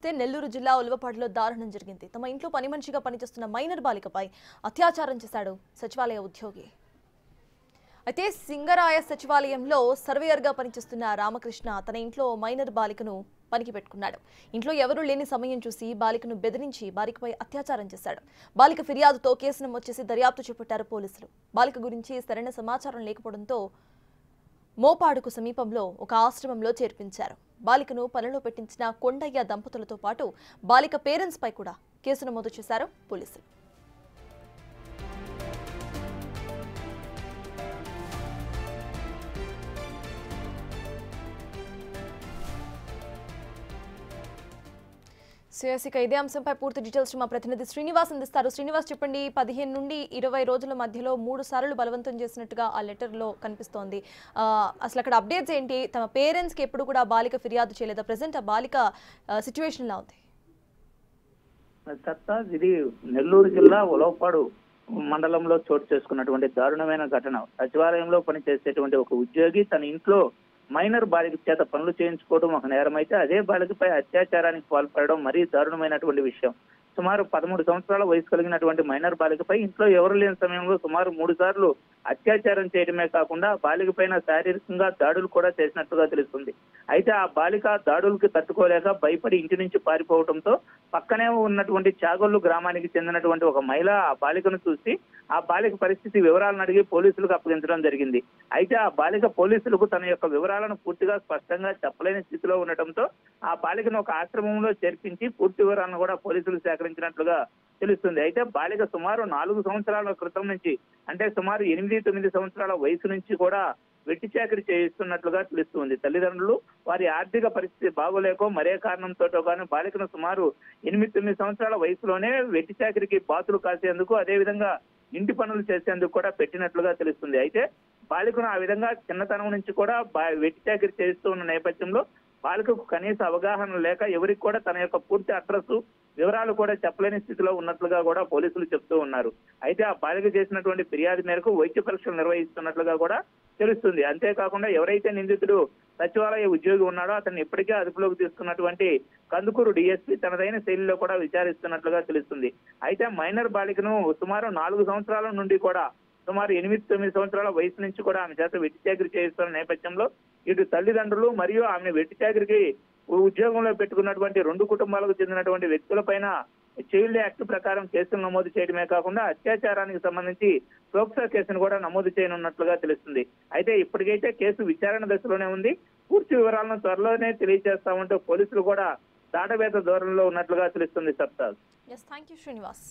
చూస్తే నెల్లూరు జిల్లా ఉలవపాడులో దారుణం జరిగింది. తమ ఇంట్లో పని మనిషిగా పనిచేస్తున్న మైనర్ బాలికపై అత్యాచారం చేశాడు సచివాలయ ఉద్యోగి. అయితే సింగరాయ సచివాలయంలో సర్వేయర్గా పనిచేస్తున్న రామకృష్ణ తన ఇంట్లో మైనర్ బాలికను పనికి పెట్టుకున్నాడు. ఇంట్లో ఎవరూ లేని సమయం చూసి బాలికను బెదిరించి బాలికపై అత్యాచారం చేశాడు. బాలిక ఫిర్యాదుతో కేసు నమోదు చేసి దర్యాప్తు చేపట్టారు పోలీసులు. బాలిక గురించి సరైన సమాచారం లేకపోవడంతో మోపాడుకు సమీపంలో ఒక ఆశ్రమంలో చేర్పించారు. బాలికను పనిలో పెట్టించిన కొండయ్య దంపతులతో పాటు బాలిక పేరెంట్స్ పై కూడా కేసు నమోదు చేశారు పోలీసులు. ఇదే అంశంపై పూర్తి డీటెయిల్స్ మా ప్రతినిధి శ్రీనివాస్ అందిస్తారు. శ్రీనివాస్, చెప్పండి, 15 నుండి 20 రోజుల మధ్యలో 3 సార్లు బలవంతం చేసినట్టుగా ఆ లెటర్లో కనిపిస్తోంది. అసలు అక్కడ అప్డేట్స్ ఏంటి? తమ పేరెంట్స్కి ఎప్పుడు కూడా బాలిక ఫిర్యాదు చేయలేదా? ప్రెసెంట్ ఆ బాలిక సిచ్యువేషన్ ఎలా ఉంది? ఇది నెల్లూరు జిల్లా ఉలవపాడు మండలంలో చోటు చేసుకున్నటువంటి దారుణమైన ఘటన. సచివాలయంలో పనిచేసేటువంటి ఒక ఉద్యోగి తన ఇంట్లో మైనర్ బాలిక చేత పనులు చేయించుకోవడం ఒక నేరం అయితే, అదే బాలికపై అత్యాచారానికి పాల్పడడం మరీ దారుణమైనటువంటి విషయం. సుమారు 13 సంవత్సరాల వయసు కలిగినటువంటి మైనర్ బాలికపై ఇంట్లో ఎవరు లేని సమయంలో సుమారు 3 సార్లు అత్యాచారం చేయడమే కాకుండా బాలిక పైన శారీరకంగా దాడులు కూడా చేసినట్టుగా తెలుస్తుంది. అయితే ఆ బాలిక దాడులకు తట్టుకోలేక భయపడి ఇంటి నుంచి పారిపోవడంతో పక్కనే ఉన్నటువంటి చాగొల్లు గ్రామానికి చెందినటువంటి ఒక మహిళ ఆ బాలికను చూసి ఆ బాలిక పరిస్థితి వివరాలను అడిగి పోలీసులకు అప్పగించడం జరిగింది. అయితే ఆ బాలిక పోలీసులకు తన యొక్క వివరాలను పూర్తిగా స్పష్టంగా చెప్పలేని స్థితిలో ఉండటంతో ఆ బాలికను ఒక ఆశ్రమంలో చేర్పించి పూర్తి వివరాలను కూడా పోలీసులు సేకరించినట్లుగా తెలుస్తుంది. అయితే బాలిక సుమారు 4 సంవత్సరాల క్రితం నుంచి, అంటే సుమారు 8-9 సంవత్సరాల వయసు నుంచి కూడా వెట్టి చాకరీ చేయిస్తున్నట్లుగా తెలుస్తుంది. తల్లిదండ్రులు వారి ఆర్థిక పరిస్థితి బాగోలేకో మరే కారణంతో కానీ బాలికను సుమారు 8-9 సంవత్సరాల వయసులోనే వెట్టి చాకరీకి బాతులు కాసేందుకు, అదేవిధంగా ఇంటి పనులు చేసేందుకు కూడా పెట్టినట్లుగా తెలుస్తుంది. అయితే బాలికను ఆ విధంగా చిన్నతనం నుంచి కూడా వెట్టి చాకరీ చేస్తూ ఉన్న నేపథ్యంలో బాలికకు కనీస అవగాహన లేక ఎవరికి కూడా తన యొక్క పూర్తి అడ్రస్ వివరాలు కూడా చెప్పలేని స్థితిలో ఉన్నట్లుగా కూడా పోలీసులు చెప్తూ ఉన్నారు. అయితే ఆ బాలిక చేసినటువంటి ఫిర్యాదు మేరకు వైద్య పరీక్షలు నిర్వహిస్తున్నట్లుగా కూడా తెలుస్తుంది. అంతేకాకుండా ఎవరైతే నిందితుడు సచివాలయ ఉద్యోగి ఉన్నాడో అతన్ని ఇప్పటికే అదుపులోకి తీసుకున్నటువంటి కందుకూరు డిఎస్పీ తనదైన శైలిలో కూడా విచారిస్తున్నట్లుగా తెలుస్తుంది. అయితే మైనర్ బాలికను సుమారు 4 సంవత్సరాల నుండి కూడా సుమారు 8-9 సంవత్సరాల వయసు నుంచి కూడా ఆమె చేత వెట్టి చాకరీ చేయిస్తున్న నేపథ్యంలో ఇటు తల్లిదండ్రులు మరియు ఆమెను వెట్టి చాకరీకి ఉద్యోగంలో పెట్టుకున్నటువంటి 2 కుటుంబాలకు చెందినటువంటి వ్యక్తులపైన చైల్డ్ యాక్ట్ ప్రకారం కేసులు నమోదు చేయడమే కాకుండా అత్యాచారానికి సంబంధించి పోక్సో కేసును కూడా నమోదు చేయనున్నట్లుగా తెలుస్తుంది. అయితే ఇప్పటికైతే కేసు విచారణ దశలోనే ఉంది. పూర్తి వివరాలను త్వరలోనే తెలియజేస్తామంటూ పోలీసులు కూడా దాటవేత ధోరణిలో ఉన్నట్లుగా తెలుస్తుంది. సప్తాజ్. Thank you Srinivas.